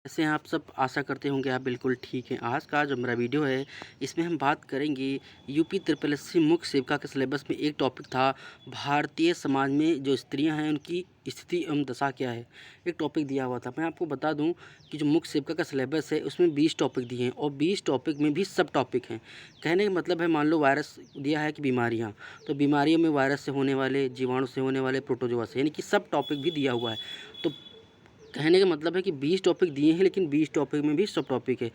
ऐसे आप सब आशा करते होंगे आप बिल्कुल ठीक हैं। आज का जो मेरा वीडियो है इसमें हम बात करेंगे यूपी ट्रिपल एससी मुख्य सेविका के सिलेबस में एक टॉपिक था भारतीय समाज में जो स्त्रियां हैं उनकी स्थिति एवं दशा क्या है। एक टॉपिक दिया हुआ था। मैं आपको बता दूं कि जो मुख्य सेविका का सिलेबस है उसमें 20 टॉपिक दिए हैं और 20 टॉपिक में भी सब टॉपिक हैं। कहने का मतलब है मान लो वायरस दिया है कि बीमारियाँ, तो बीमारियों में वायरस से होने वाले, जीवाणु से होने वाले, प्रोटोजोआ से, यानी कि सब टॉपिक भी दिया हुआ है। तो कहने का मतलब है कि 20 टॉपिक दिए हैं लेकिन 20 टॉपिक में भी सब टॉपिक है।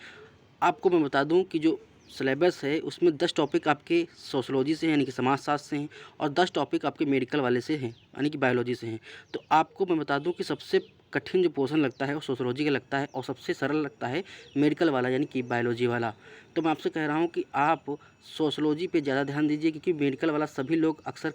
आपको मैं बता दूं कि जो सिलेबस है उसमें 10 टॉपिक आपके सोशलॉजी से हैं यानी कि समाजशास्त्र से हैं और 10 टॉपिक आपके मेडिकल वाले से हैं यानी कि बायोलॉजी से हैं। तो आपको मैं बता दूं कि सबसे कठिन जो पोर्शन लगता है वो सोशलॉजी का लगता है और सबसे सरल लगता है मेडिकल वाला यानी कि बायोलॉजी वाला। तो मैं आपसे कह रहा हूँ कि आप सोशलॉजी पे ज़्यादा ध्यान दीजिए क्योंकि मेडिकल वाला सभी लोग अक्सर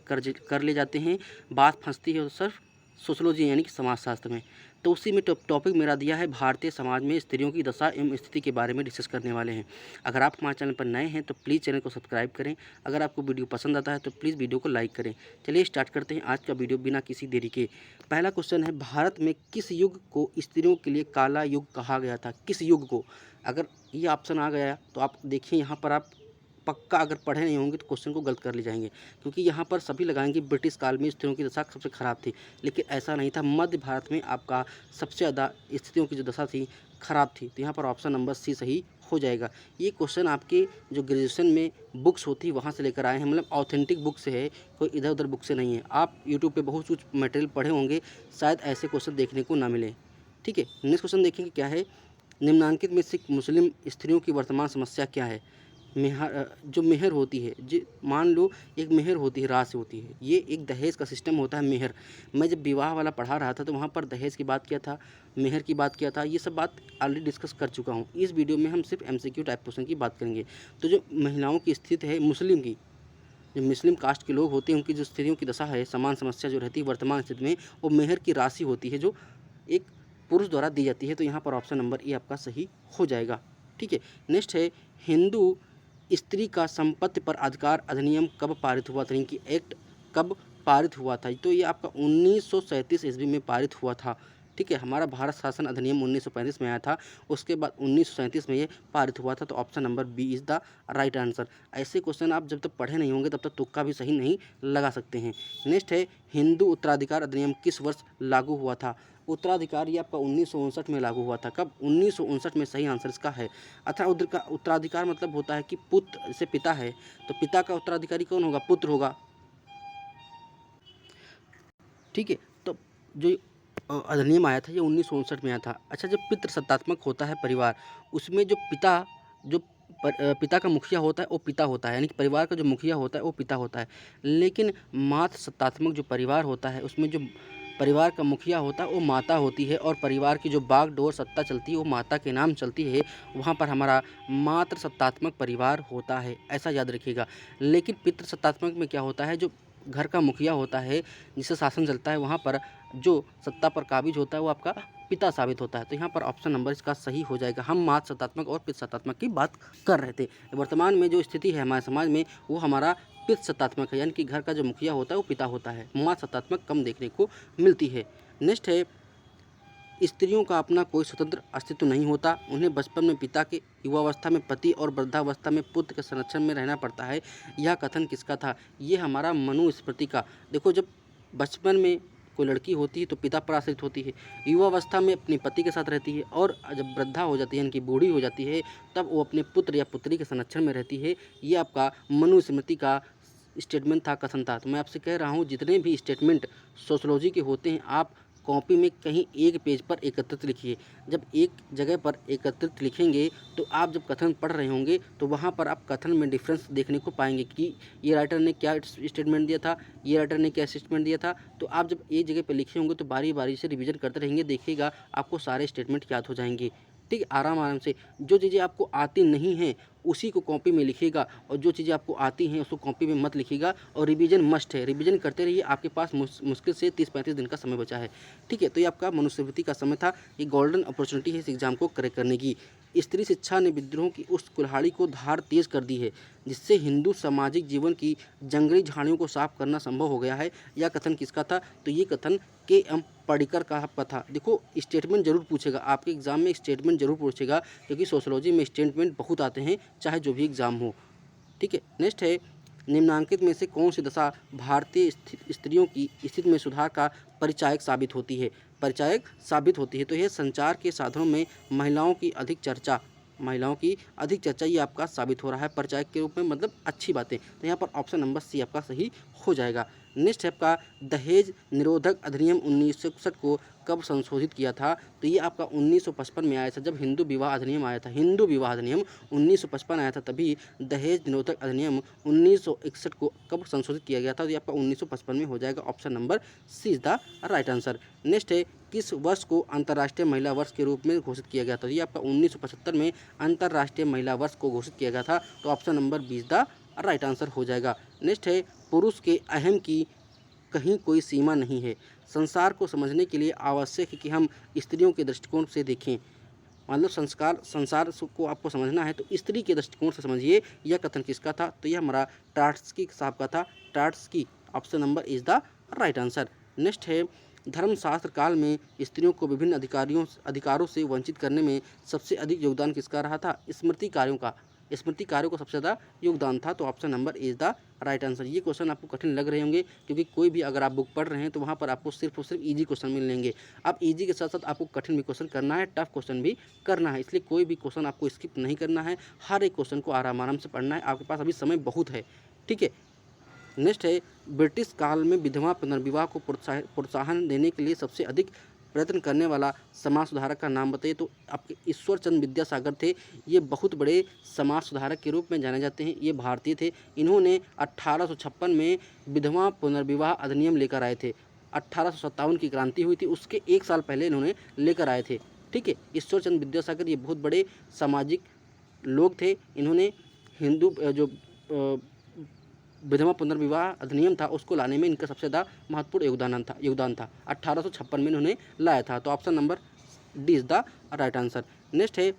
कर ले जाते हैं। बात फंसती है सिर्फ सोशलॉजी यानी कि समाजशास्त्र में। तो उसी में टॉपिक मेरा दिया है भारतीय समाज में स्त्रियों की दशा एवं स्थिति के बारे में डिस्कस करने वाले हैं। अगर आप हमारे चैनल पर नए हैं तो प्लीज़ चैनल को सब्सक्राइब करें। अगर आपको वीडियो पसंद आता है तो प्लीज़ वीडियो को लाइक करें। चलिए स्टार्ट करते हैं आज का वीडियो बिना किसी देरी के। पहला क्वेश्चन है, भारत में किस युग को स्त्रियों के लिए काला युग कहा गया था? किस युग को? अगर ये ऑप्शन आ गया तो आप देखिए यहाँ पर आप पक्का अगर पढ़े नहीं होंगे तो क्वेश्चन को गलत कर ले जाएंगे, क्योंकि यहाँ पर सभी लगाएंगे ब्रिटिश काल में स्त्रियों की दशा सबसे खराब थी, लेकिन ऐसा नहीं था। मध्य भारत में आपका सबसे ज़्यादा स्त्रियों की जो दशा थी खराब थी। तो यहाँ पर ऑप्शन नंबर सी सही हो जाएगा। ये क्वेश्चन आपके जो ग्रेजुएशन में बुक्स होती है वहाँ से लेकर आए हैं, मतलब ऑथेंटिक बुक से है, कोई इधर उधर बुक से नहीं है। आप यूट्यूब पे बहुत कुछ मटेरियल पढ़े होंगे, शायद ऐसे क्वेश्चन देखने को ना मिले। ठीक है, नेक्स्ट क्वेश्चन देखेंगे क्या है। निम्नांकित में से मुस्लिम स्त्रियों की वर्तमान समस्या क्या है? जो मेहर होती है, जी मान लो एक मेहर होती है, राशि होती है, ये एक दहेज का सिस्टम होता है मेहर। मैं जब विवाह वाला पढ़ा रहा था तो वहाँ पर दहेज की बात किया था, मेहर की बात किया था, ये सब बात ऑलरेडी डिस्कस कर चुका हूँ। इस वीडियो में हम सिर्फ एमसीक्यू टाइप क्वेश्चन की बात करेंगे। तो जो महिलाओं की स्थिति है मुस्लिम की, जो मुस्लिम कास्ट के लोग होते हैं उनकी जो स्त्रियों की दशा है, समान समस्या जो रहती है वर्तमान स्थिति में, वो मेहर की राशि होती है जो एक पुरुष द्वारा दी जाती है। तो यहाँ पर ऑप्शन नंबर ए आपका सही हो जाएगा। ठीक है, नेक्स्ट है, हिंदू स्त्री का संपत्ति पर अधिकार अधिनियम कब पारित हुआ था? इनकी एक्ट कब पारित हुआ था? तो ये आपका 1937 ईस्वी में पारित हुआ था। ठीक है, हमारा भारत शासन अधिनियम 1935 में आया था, उसके बाद 1937 में ये पारित हुआ था। तो option number B is the right answer. ऐसे क्वेश्चन आप जब तक पढ़े नहीं होंगे तब तक तुक्का भी सही नहीं लगा सकते हैं। नेक्स्ट है, हिंदू उत्तराधिकार अधिनियम किस वर्ष लागू हुआ था? उत्तराधिकार ये आपका 1959 में लागू हुआ था। कब? 1959 में सही आंसर इसका है। अतः उत्तराधिकार मतलब होता है कि पुत्र से पिता है तो पिता का उत्तराधिकारी कौन होगा? पुत्र होगा। ठीक है, तो जो अधिनियम आया था ये 1959 में आया था। अच्छा, जब पितृसत्तात्मक होता है परिवार, उसमें जो पिता जो पिता का मुखिया होता है वो पिता होता है, यानी कि परिवार का जो मुखिया होता है वो पिता होता है। लेकिन मातृ सत्तात्मक जो परिवार होता है उसमें जो परिवार का मुखिया होता है वो माता होती है और परिवार की जो बागडोर सत्ता चलती है वो माता के नाम चलती है। वहाँ पर हमारा मातृ सत्तात्मक परिवार होता है, ऐसा याद रखिएगा। लेकिन पितृ सत्तात्मक में क्या होता है, जो घर का मुखिया होता है जिससे शासन चलता है, वहाँ पर जो सत्ता पर काबिज होता है वो आपका पिता साबित होता है। तो यहाँ पर ऑप्शन नंबर इसका सही हो जाएगा। हम मातृ सत्तात्मक और पितृ सत्तात्मक की बात कर रहे थे। वर्तमान में जो स्थिति है हमारे समाज में वो हमारा पितृ सत्तात्मक है, यानी कि घर का जो मुखिया होता है वो पिता होता है। मातृ सत्तात्मक कम देखने को मिलती है। नेक्स्ट है, स्त्रियों का अपना कोई स्वतंत्र अस्तित्व नहीं होता, उन्हें बचपन में पिता के, युवावस्था में पति और वृद्धावस्था में पुत्र के संरक्षण में रहना पड़ता है। यह कथन किसका था? ये हमारा मनुस्मृति का। देखो, जब बचपन में कोई लड़की होती है तो पिता पर आश्रित होती है, युवावस्था में अपने पति के साथ रहती है और जब वृद्धा हो जाती है यानी कि बूढ़ी हो जाती है तब वो अपने पुत्र या पुत्री के संरक्षण में रहती है। ये आपका मनुस्मृति का स्टेटमेंट था, कथन था। तो मैं आपसे कह रहा हूँ जितने भी स्टेटमेंट सोशलॉजी के होते हैं आप कॉपी में कहीं एक पेज पर एकत्रित लिखिए। जब एक जगह पर एकत्रित लिखेंगे तो आप जब कथन पढ़ रहे होंगे तो वहाँ पर आप कथन में डिफरेंस देखने को पाएंगे कि ये राइटर ने क्या स्टेटमेंट दिया था, ये राइटर ने क्या स्टेटमेंट दिया था। तो आप जब एक जगह पर लिखे होंगे तो बारी बारी से रिवीजन करते रहेंगे, देखिएगा आपको सारे स्टेटमेंट याद हो जाएंगे। ठीक है, आराम आराम से। जो चीज़ें आपको आती नहीं हैं उसी को कॉपी में लिखिएगा और जो चीज़ें आपको आती हैं उसको कॉपी में मत लिखिएगा। और रिवीजन मस्ट है, रिवीजन करते रहिए। आपके पास मुश्किल से 30-35 दिन का समय बचा है, ठीक है। तो ये आपका मनुस्मृति का समय था। ये गोल्डन अपॉर्चुनिटी है इस एग्ज़ाम को करेक्ट करने की। स्त्री शिक्षा ने विद्रोह की उस कुल्हाड़ी को धार तेज कर दी है जिससे हिंदू सामाजिक जीवन की जंगली झाड़ियों को साफ करना संभव हो गया है। यह कथन किसका था? तो ये कथन के.एम. पडिक्कर का आपका था। देखो स्टेटमेंट जरूर पूछेगा आपके एग्जाम में, स्टेटमेंट जरूर पूछेगा क्योंकि सोशोलॉजी में स्टेटमेंट बहुत आते हैं चाहे जो भी एग्जाम हो, ठीक है। नेक्स्ट है, निम्नांकित में से कौन सी दशा भारतीय स्त्रियों की स्थिति में सुधार का परिचायक साबित होती है? परिचायक साबित होती है तो यह संचार के साधनों में महिलाओं की अधिक चर्चा, ये आपका साबित हो रहा है परिचायक के रूप में, मतलब अच्छी बातें। तो यहाँ पर ऑप्शन नंबर सी आपका सही हो जाएगा। नेक्स्ट है आपका दहेज निरोधक अधिनियम 1961 को कब संशोधित किया था? तो ये आपका 1955 में आया था, जब हिंदू विवाह अधिनियम आया था। हिंदू विवाह अधिनियम 1955 आया था, तभी दहेज निरोधक अधिनियम 1961 को कब संशोधित किया गया था? तो ये आपका 1955 में हो जाएगा। Option number C is the right answer. Next है, किस वर्ष को अंतर्राष्ट्रीय महिला वर्ष के रूप में घोषित किया गया था? ये आपका 1975 में अंतर्राष्ट्रीय महिला वर्ष को घोषित किया गया था। तो option number B is the right answer हो जाएगा। नेक्स्ट है, पुरुष के अहम की कहीं कोई सीमा नहीं है। संसार को समझने के लिए आवश्यक है कि हम स्त्रियों के दृष्टिकोण से देखें। मतलब संसार को आपको समझना है तो स्त्री के दृष्टिकोण से समझिए। यह कथन किसका था? तो यह हमारा ट्राट्स्की साहब का था। Trotsky, option number is the right answer. Next है, धर्मशास्त्र काल में स्त्रियों को विभिन्न अधिकारों से वंचित करने में सबसे अधिक योगदान किसका रहा था? स्मृति कार्यों का सबसे ज़्यादा योगदान था। तो option number is the right answer. ये क्वेश्चन आपको कठिन लग रहे होंगे क्योंकि कोई भी अगर आप बुक पढ़ रहे हैं तो वहाँ पर आपको सिर्फ और सिर्फ इजी क्वेश्चन मिलेंगे। अब इजी के साथ साथ आपको कठिन भी क्वेश्चन करना है, टफ क्वेश्चन भी करना है, इसलिए कोई भी क्वेश्चन आपको स्किप नहीं करना है। हर एक क्वेश्चन को आराम से पढ़ना है। आपके पास अभी समय बहुत है, ठीक है। नेक्स्ट है, ब्रिटिश काल में विधवा पुनर्विवाह को प्रोत्साहन देने के लिए सबसे अधिक प्रयत्न करने वाला समाज सुधारक का नाम बताइए। तो आपके ईश्वर चंद्र विद्यासागर थे। ये बहुत बड़े समाज सुधारक के रूप में जाने जाते हैं। ये भारतीय थे। इन्होंने 1856 में विधवा पुनर्विवाह अधिनियम लेकर आए थे। 1857 की क्रांति हुई थी, उसके एक साल पहले इन्होंने लेकर आए थे, ठीक है। ईश्वर चंद्र विद्यासागर ये बहुत बड़े सामाजिक लोग थे। इन्होंने हिंदू जो विधवा पुनर्विवाह अधिनियम था उसको लाने में इनका सबसे ज़्यादा महत्वपूर्ण योगदान था। 1856 में इन्होंने लाया था। तो option number D is the right answer. Next है,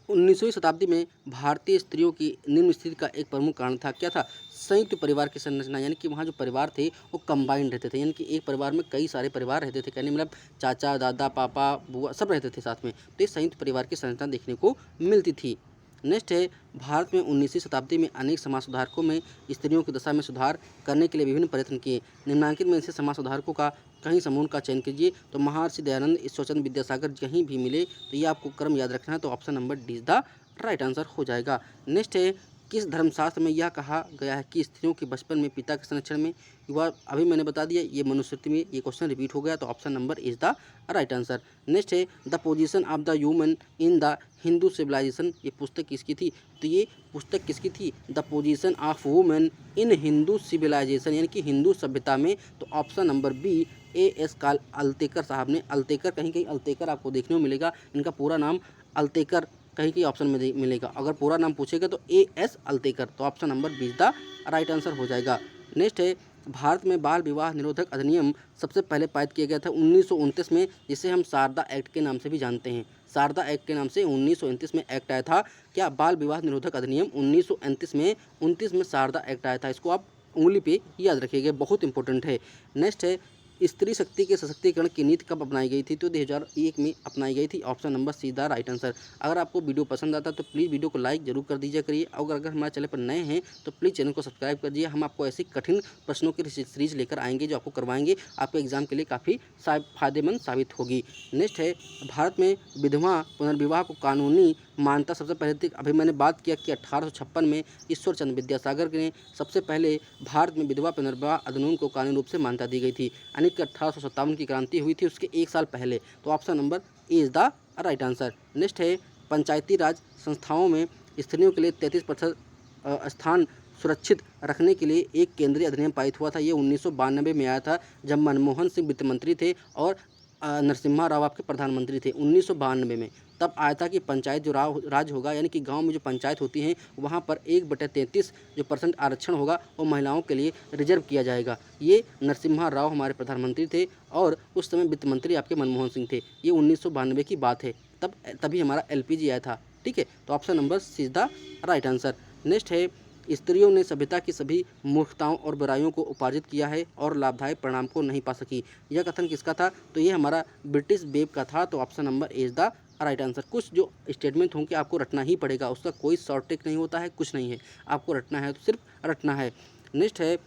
19वीं शताब्दी में भारतीय स्त्रियों की निम्न स्थिति का एक प्रमुख कारण था। क्या था? संयुक्त परिवार की संरचना, यानी कि वहाँ जो परिवार थे वो कंबाइंड रहते थे, यानी कि एक परिवार में कई सारे परिवार रहते थे। कहने मतलब चाचा, दादा, पापा, बुआ सब रहते थे साथ में। तो ये संयुक्त परिवार की संरचना देखने को मिलती थी। नेक्स्ट है, भारत में 19वीं शताब्दी में अनेक समाज सुधारकों में स्त्रियों की दशा में सुधार करने के लिए विभिन्न प्रयत्न किए। निम्नांकित में से समाज सुधारकों का कहीं समूह का चयन कीजिए। तो महर्षि दयानंद, ईश्वरचंद्र विद्यासागर कहीं भी मिले तो ये आपको क्रम याद रखना है। तो option number D is the right answer हो जाएगा। नेक्स्ट है, किस धर्मशास्त्र में यह कहा गया है कि स्त्रियों के बचपन में पिता के संरक्षण में युवा? अभी मैंने बता दिया, ये मनुस्मृति में ये क्वेश्चन रिपीट हो गया। तो option number is the right answer. Next है, the position of the human in the Hindu civilisation, ये पुस्तक किसकी थी? तो ये पुस्तक किसकी थी? The position of women in Hindu civilisation, यानी कि हिंदू सभ्यता में। तो ऑप्शन नंबर बी A.S. काल अल्तेकर साहब ने, अल्तेकर कहीं अल्तेकर आपको देखने को मिलेगा। इनका पूरा नाम अल्तेकर कहीं ऑप्शन में मिलेगा। अगर पूरा नाम पूछेगा तो A.S. अल्तेकर। तो option number B is the right answer हो जाएगा। नेक्स्ट है, भारत में बाल विवाह निरोधक अधिनियम सबसे पहले पारित किया गया था 1929 में, जिसे हम शारदा एक्ट के नाम से भी जानते हैं। शारदा एक्ट के नाम से 1929 में एक्ट आया था। क्या? बाल विवाह निरोधक अधिनियम 1929 में शारदा एक्ट आया था। इसको आप उंगली पे याद रखिएगा, बहुत इंपॉर्टेंट है। नेक्स्ट है, स्त्री शक्ति के सशक्तिकरण की नीति कब अपनाई गई थी? तो 2001 में अपनाई गई थी। Option number see the right answer. अगर आपको वीडियो पसंद आता तो प्लीज़ वीडियो को लाइक जरूर कर दीजिए करिए। और अगर हमारे चैनल पर नए हैं तो प्लीज़ चैनल को सब्सक्राइब कर दीजिए। हम आपको ऐसी कठिन प्रश्नों की सीरीज लेकर आएंगे जो आपको करवाएंगे, आपके एग्जाम के लिए काफ़ी फायदेमंद साबित होगी। नेक्स्ट है, भारत में विधवा पुनर्विवाह को कानूनी मान्यता सबसे पहले थी। अभी मैंने बात किया कि 1856 में ईश्वर चंद्र विद्यासागर ने सबसे पहले भारत में विधवा पुनर्विवाह अधिनियम को कानूनी रूप से मान्यता दी गई थी, यानी कि 1857 की क्रांति हुई थी उसके एक साल पहले। तो option number A is the right answer. Next है, पंचायती राज संस्थाओं में स्त्रियों के लिए 33% स्थान सुरक्षित रखने के लिए एक केंद्रीय अधिनियम पारित हुआ था। ये 1992 में आया था, जब मनमोहन सिंह वित्त मंत्री थे और नरसिम्हा राव आपके प्रधानमंत्री थे 1992 में। तब आया था कि पंचायत जो राज होगा, यानी कि गांव में जो पंचायत होती हैं वहां पर 1/33 जो % आरक्षण होगा वो महिलाओं के लिए रिजर्व किया जाएगा। ये नरसिम्हा राव हमारे प्रधानमंत्री थे और उस समय वित्त मंत्री आपके मनमोहन सिंह थे। ये 1992 की बात है, तभी हमारा LPG आया था। ठीक है, तो option number C is the right answer. Next है, स्त्रियों ने सभ्यता की सभी मूर्खताओं और बुराइयों को उपार्जित किया है और लाभदायक परिणाम को नहीं पा सकी। यह कथन किसका था? तो ये हमारा ब्रिटिश बेब का था। तो option number A is the right answer. कुछ जो स्टेटमेंट होंगे आपको रटना ही पड़ेगा, उसका कोई शॉर्ट ट्रिक नहीं होता है, कुछ नहीं है, आपको रटना है तो सिर्फ रटना है। नेक्स्ट है,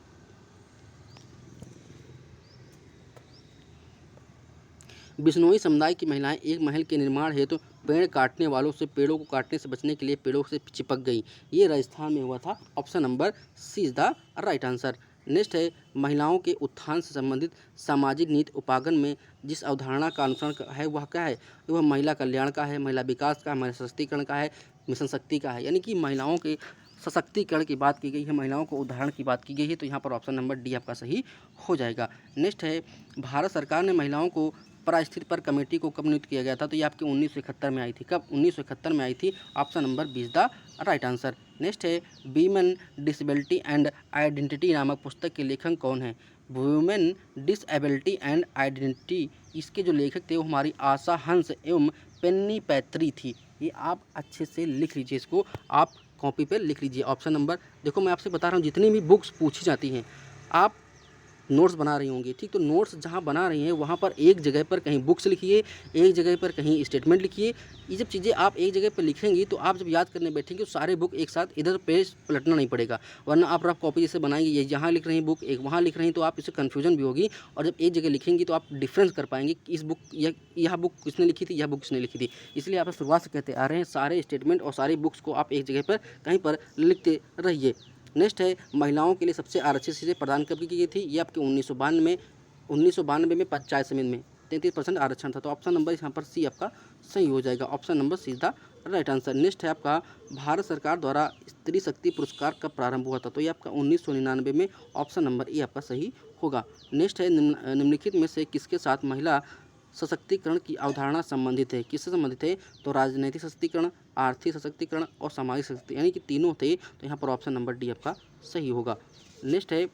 बिश्नोई समुदाय की महिलाएं एक महल के निर्माण हेतु पेड़ काटने वालों से पेड़ों को काटने से बचने के लिए पेड़ों से चिपक गई। ये राजस्थान में हुआ था। Option number C is the right answer. Next है, महिलाओं के उत्थान से संबंधित सामाजिक नीति उपागम में जिस अवधारणा का अनुसरण है वह क्या है? वह महिला कल्याण का है, महिला विकास का, महिला सशक्तिकरण का है, मिशन शक्ति का है। यानी कि महिलाओं के सशक्तिकरण की बात की गई है, महिलाओं को उदाहरण की बात की गई है। तो यहाँ पर ऑप्शन नंबर डी आपका सही हो जाएगा। नेक्स्ट है, भारत सरकार ने महिलाओं को परास्थित पर कमेटी को कब नियुक्त किया गया था? तो ये आपके 1971 में आई थी। कब? 1971 में आई थी। Option number B is the right answer. Next है, वीमेन डिसेबिलिटी एंड आइडेंटिटी नामक पुस्तक के लेखक कौन है? वुमेन डिसेबिलिटी एंड आइडेंटिटी, इसके जो लेखक थे वो हमारी आशा हंस एवं पेन्नी पैत्री थी। ये आप अच्छे से लिख लीजिए, इसको आप कॉपी पे लिख लीजिए। ऑप्शन नंबर, देखो मैं आपसे बता रहा हूँ जितनी भी बुक्स पूछी जाती हैं आप नोट्स बना रही होंगी, ठीक, तो नोट्स जहाँ बना रही हैं वहाँ पर एक जगह पर कहीं बुक्स लिखिए, एक जगह पर कहीं स्टेटमेंट लिखिए। ये जब चीज़ें आप एक जगह पर लिखेंगी तो आप जब याद करने बैठेंगे तो सारे बुक एक साथ इधर पेज पलटना नहीं पड़ेगा, वरना आप रफ कॉपी जैसे बनाएंगे, ये यहाँ लिख रही बुक एक वहाँ लिख रही तो आप इससे कन्फ्यूजन भी होगी। और जब एक जगह लिखेंगी तो आप डिफरेंस कर पाएंगे कि इस बुक यह बुक किसने लिखी थी, यह बुक किसने लिखी थी। इसलिए आप शुरुआत से कहते आ रहे हैं सारे स्टेटमेंट और सारी बुक्स को आप एक जगह पर कहीं पर लिखते रहिए। नेक्स्ट है, महिलाओं के लिए सबसे आरक्षित सीटें प्रदान कब की गई थी? ये आपके 1992 में पंचायत समिति में 33% आरक्षण था। तो ऑप्शन नंबर यहाँ पर सी आपका सही हो जाएगा। Option number see the right answer. Next है आपका, भारत सरकार द्वारा स्त्री शक्ति पुरस्कार कब प्रारंभ हुआ था? तो ये आपका 1999 में। ऑप्शन नंबर ए आपका सही होगा। नेक्स्ट है, निम्नलिखित में से किसके साथ महिला सशक्तिकरण की अवधारणा संबंधित है? किससे संबंधित है? तो राजनीतिक सशक्तिकरण, आर्थिक सशक्तिकरण और सामाजिक सशक्तिकरण, यानी कि तीनों थे। तो यहाँ पर ऑप्शन नंबर डी आपका सही होगा। नेक्स्ट है,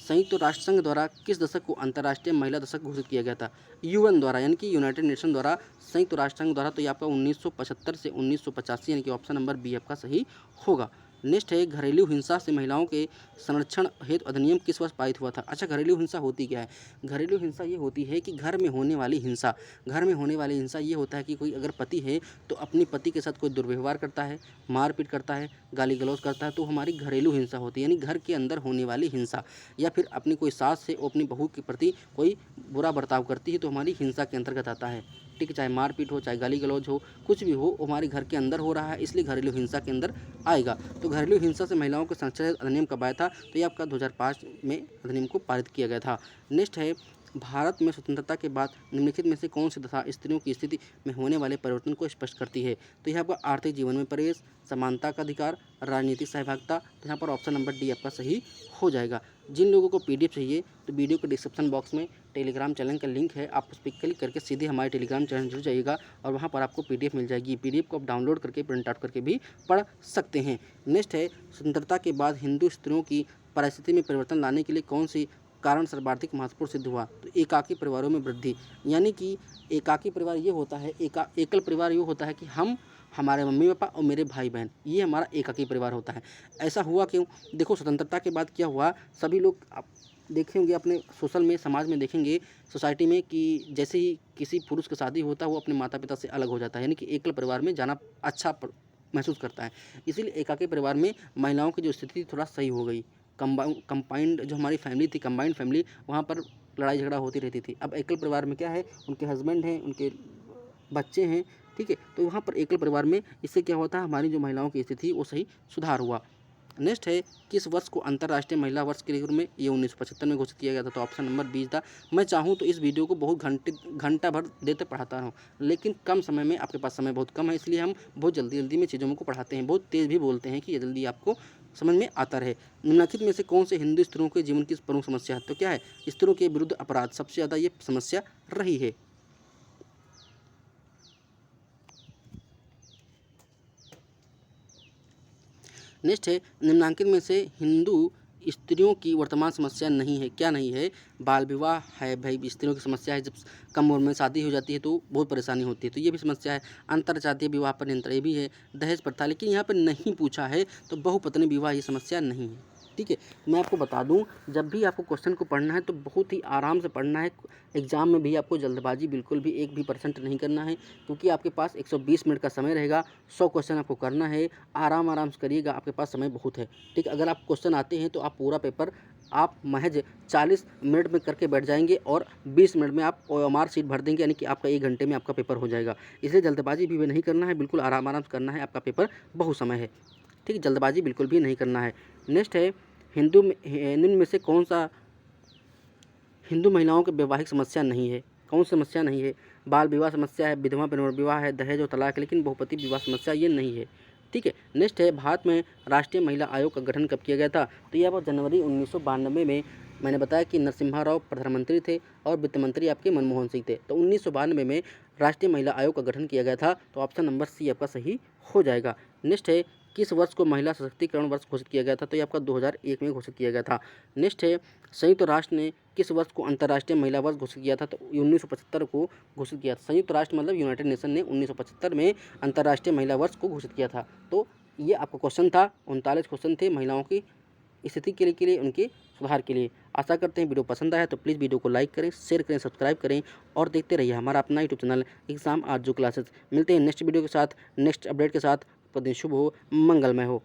संयुक्त राष्ट्र संघ द्वारा किस दशक को अंतर्राष्ट्रीय महिला दशक घोषित किया गया था? UN द्वारा, यानी कि यूनाइटेड नेशन द्वारा, संयुक्त राष्ट्र संघ द्वारा। तो ये आपका 1975 से 1985, यानी कि ऑप्शन नंबर बी आपका सही होगा। नेक्स्ट है, घरेलू हिंसा से महिलाओं के संरक्षण हेतु अधिनियम किस वर्ष पारित हुआ था? अच्छा, घरेलू हिंसा होती क्या है? घरेलू हिंसा ये होती है कि घर में होने वाली हिंसा। घर में होने वाली हिंसा ये होता है कि कोई अगर पति है तो अपनी पति के साथ कोई दुर्व्यवहार करता है, मारपीट करता है, गाली गलौज करता है, तो हमारी घरेलू हिंसा होती है, यानी घर के अंदर होने वाली हिंसा। या फिर अपनी कोई सास से अपनी बहू के प्रति कोई बुरा बर्ताव करती है तो हमारी हिंसा के अंतर्गत आता है। ठीक है, चाहे मारपीट हो, चाहे गाली गलौज हो, कुछ भी हो, हमारे घर के अंदर हो रहा है, इसलिए घरेलू हिंसा के अंदर आएगा। तो घरेलू हिंसा से महिलाओं के संरक्षण अधिनियम कब आया था? तो ये आपका 2005 में अधिनियम को पारित किया गया था। नेक्स्ट है, भारत में स्वतंत्रता के बाद निम्नलिखित में से कौन सी दशा स्त्रियों की स्थिति में होने वाले परिवर्तन को स्पष्ट करती है? तो यह आपका आर्थिक जीवन में प्रवेश, समानता का अधिकार, राजनीतिक सहभागिता। तो यहाँ पर ऑप्शन नंबर डी आपका सही हो जाएगा। जिन लोगों को PDF चाहिए तो वीडियो के डिस्क्रिप्शन बॉक्स में टेलीग्राम चैनल का लिंक है, आप उस पर क्लिक करके सीधे हमारे टेलीग्राम चैनल जुड़ जाइएगा और वहाँ पर आपको PDF मिल जाएगी। PDF को आप डाउनलोड करके प्रिंट आउट करके भी पढ़ सकते हैं। नेक्स्ट है, स्वतंत्रता के बाद हिंदू स्त्रियों की परिस्थिति में परिवर्तन लाने के लिए कौन सी कारण सर्वाधिक महत्वपूर्ण सिद्ध हुआ? तो एकाकी परिवारों में वृद्धि, यानी कि एकाकी परिवार ये होता है, एकल परिवार ये होता है कि हम, हमारे मम्मी पापा और मेरे भाई बहन, ये हमारा एकाकी परिवार होता है। ऐसा हुआ क्यों? देखो, स्वतंत्रता के बाद क्या हुआ, सभी लोग आप देखे होंगे अपने सोशल में, समाज में देखेंगे, सोसाइटी में, कि जैसे ही किसी पुरुष की शादी होता है वो अपने माता पिता से अलग हो जाता है, यानी कि एकल परिवार में जाना अच्छा महसूस करता है। इसीलिए एकाकी परिवार में महिलाओं की जो स्थिति थोड़ा सही हो गई। कंबाइंड जो हमारी फैमिली थी, कंबाइंड फैमिली, वहाँ पर लड़ाई झगड़ा होती रहती थी। अब एकल परिवार में क्या है, उनके हस्बैंड हैं, उनके बच्चे हैं, ठीक है, तो वहाँ पर एकल परिवार में इससे क्या होता है, हमारी जो महिलाओं की स्थिति वो सही सुधार हुआ। नेक्स्ट है, किस वर्ष को अंतर्राष्ट्रीय महिला वर्ष के रूप में ये 1975 में घोषित किया गया था? तो ऑप्शन नंबर 20 था। मैं चाहूँ तो इस वीडियो को बहुत घंटा भर देते पढ़ाता हूँ, लेकिन कम समय में, आपके पास समय बहुत कम है, इसलिए हम बहुत जल्दी में चीज़ों को पढ़ाते हैं, बहुत तेज़ भी बोलते हैं कि ये जल्दी आपको समझ में आता रहे। निम्नलिखित में से कौन से हिंदू स्त्रियों के जीवन की प्रमुख समस्या है? तो क्या है? स्त्रियों के विरुद्ध अपराध सबसे ज़्यादा ये समस्या रही है। नेक्स्ट है, निम्नांकित में से हिंदू स्त्रियों की वर्तमान समस्या नहीं है, क्या नहीं है? बाल विवाह है भाई, स्त्रियों की समस्या है, जब कम उम्र में शादी हो जाती है तो बहुत परेशानी होती है, तो ये भी समस्या है। अंतर जातीय विवाह पर नियंत्रण, ये भी है। दहेज प्रथा, लेकिन यहाँ पर नहीं पूछा है, तो बहुपत्नी विवाह ये समस्या नहीं है। ठीक है, मैं आपको बता दूं, जब भी आपको क्वेश्चन को पढ़ना है तो बहुत ही आराम से पढ़ना है। एग्जाम में भी आपको जल्दबाजी बिल्कुल भी 1% नहीं करना है, क्योंकि आपके पास 120 मिनट का समय रहेगा। 100 क्वेश्चन आपको करना है, आराम आराम से करिएगा, आपके पास समय बहुत है। ठीक, अगर आप क्वेश्चन आते हैं तो आप पूरा पेपर आप महज 40 मिनट में करके बैठ जाएंगे और 20 मिनट में आप OMR शीट भर देंगे, यानी कि आपका 1 घंटे में आपका पेपर हो जाएगा। इसलिए जल्दबाजी भी नहीं करना है, बिल्कुल आराम आराम से करना है, आपका पेपर बहुत समय है। ठीक, जल्दबाजी बिल्कुल भी नहीं करना है। नेक्स्ट है, निम्न में से कौन सा हिंदू महिलाओं की वैवाहिक समस्या नहीं है? कौन सी समस्या नहीं है? बाल विवाह समस्या है, विधवा पुनर्विवाह है, दहेज और तलाक, लेकिन बहुपति विवाह समस्या ये नहीं है। ठीक है, नेक्स्ट है, भारत में राष्ट्रीय महिला आयोग का गठन कब किया गया था? तो यह आपको जनवरी 1992 में, मैंने बताया कि नरसिम्हा राव प्रधानमंत्री थे और वित्त मंत्री आपके मनमोहन सिंह थे। तो 1992 में राष्ट्रीय महिला आयोग का गठन किया गया था, तो ऑप्शन नंबर सी आपका सही हो जाएगा। नेक्स्ट है, किस वर्ष को महिला सशक्तिकरण वर्ष घोषित किया गया था? तो ये आपका 2001 में घोषित किया गया था। नेक्स्ट है, संयुक्त राष्ट्र ने किस वर्ष को अंतर्राष्ट्रीय महिला वर्ष घोषित किया था? तो 1975 को घोषित किया था। संयुक्त राष्ट्र मतलब यूनाइटेड नेशन ने 1975 में अंतर्राष्ट्रीय महिला वर्ष को घोषित किया था। तो ये आपका क्वेश्चन था, 39 क्वेश्चन थे महिलाओं की स्थिति के लिए उनके सुधार के लिए। आशा करते हैं वीडियो पसंद आया तो प्लीज़ वीडियो को लाइक करें, शेयर करें, सब्सक्राइब करें और देखते रहिए हमारा अपना यूट्यूब चैनल एग्जाम आरजू क्लासेस। मिलते हैं नेक्स्ट वीडियो के साथ, नेक्स्ट अपडेट के साथ। आपका दिन शुभ हो, मंगलमय हो।